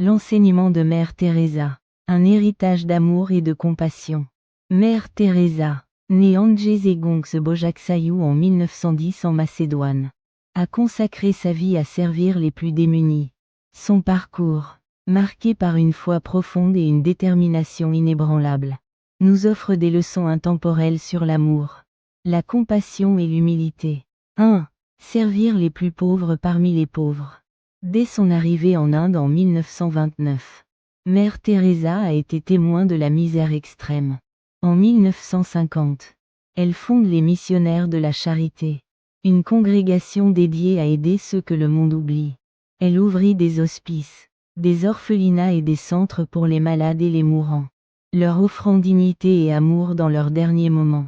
L'enseignement de Mère Teresa. Un héritage d'amour et de compassion. Mère Teresa, née Anjezegong Bojaksayou en 1910 en Macédoine, a consacré sa vie à servir les plus démunis. Son parcours, marqué par une foi profonde et une détermination inébranlable, nous offre des leçons intemporelles sur l'amour, la compassion et l'humilité. 1. Servir les plus pauvres parmi les pauvres. Dès son arrivée en Inde en 1929, Mère Teresa a été témoin de la misère extrême. En 1950, elle fonde les Missionnaires de la Charité, une congrégation dédiée à aider ceux que le monde oublie. Elle ouvrit des hospices, des orphelinats et des centres pour les malades et les mourants, leur offrant dignité et amour dans leurs derniers moments.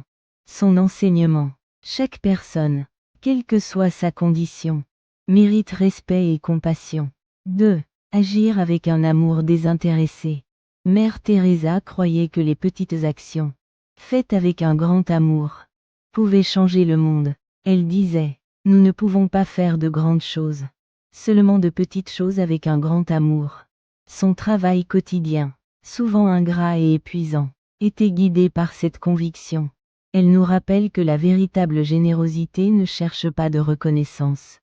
Son enseignement. Chaque personne, quelle que soit sa condition, mérite respect et compassion. 2. Agir avec un amour désintéressé. Mère Teresa croyait que les petites actions, faites avec un grand amour, pouvaient changer le monde. Elle disait, nous ne pouvons pas faire de grandes choses, seulement de petites choses avec un grand amour. Son travail quotidien, souvent ingrat et épuisant, était guidé par cette conviction. Elle nous rappelle que la véritable générosité ne cherche pas de reconnaissance,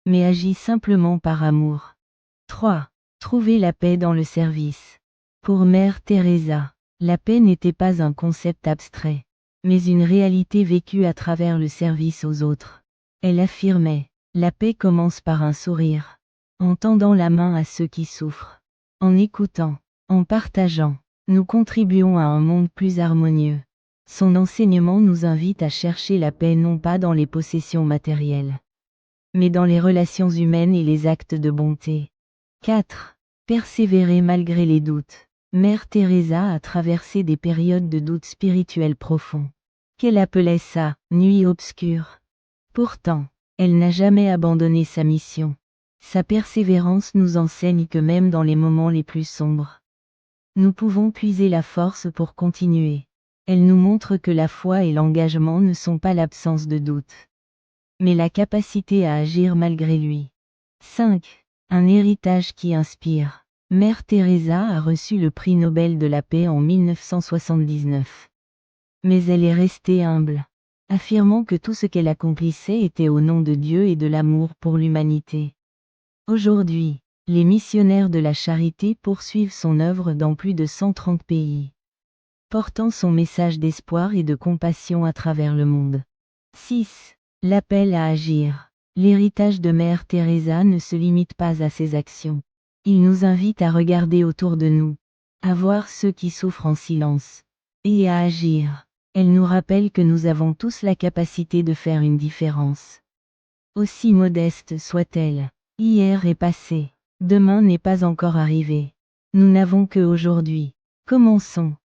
mais agit simplement par amour. 3. Trouver la paix dans le service. Pour Mère Teresa, la paix n'était pas un concept abstrait, mais une réalité vécue à travers le service aux autres. Elle affirmait, la paix commence par un sourire, en tendant la main à ceux qui souffrent, en écoutant, en partageant, nous contribuons à un monde plus harmonieux. Son enseignement nous invite à chercher la paix non pas dans les possessions matérielles, mais dans les relations humaines et les actes de bonté. 4. Persévérer malgré les doutes. Mère Teresa a traversé des périodes de doutes spirituels profonds, qu'elle appelait sa « nuit obscure ». Pourtant, elle n'a jamais abandonné sa mission. Sa persévérance nous enseigne que même dans les moments les plus sombres, nous pouvons puiser la force pour continuer. Elle nous montre que la foi et l'engagement ne sont pas l'absence de doute, mais la capacité à agir malgré lui. 5. Un héritage qui inspire. Mère Teresa a reçu le prix Nobel de la paix en 1979. Mais elle est restée humble, affirmant que tout ce qu'elle accomplissait était au nom de Dieu et de l'amour pour l'humanité. Aujourd'hui, les missionnaires de la charité poursuivent son œuvre dans plus de 130 pays, portant son message d'espoir et de compassion à travers le monde. 6. L'appel à agir. L'héritage de Mère Teresa ne se limite pas à ses actions. Il nous invite à regarder autour de nous, à voir ceux qui souffrent en silence, et à agir. Elle nous rappelle que nous avons tous la capacité de faire une différence. Aussi modeste soit-elle, hier est passé, demain n'est pas encore arrivé. Nous n'avons que aujourd'hui. Commençons.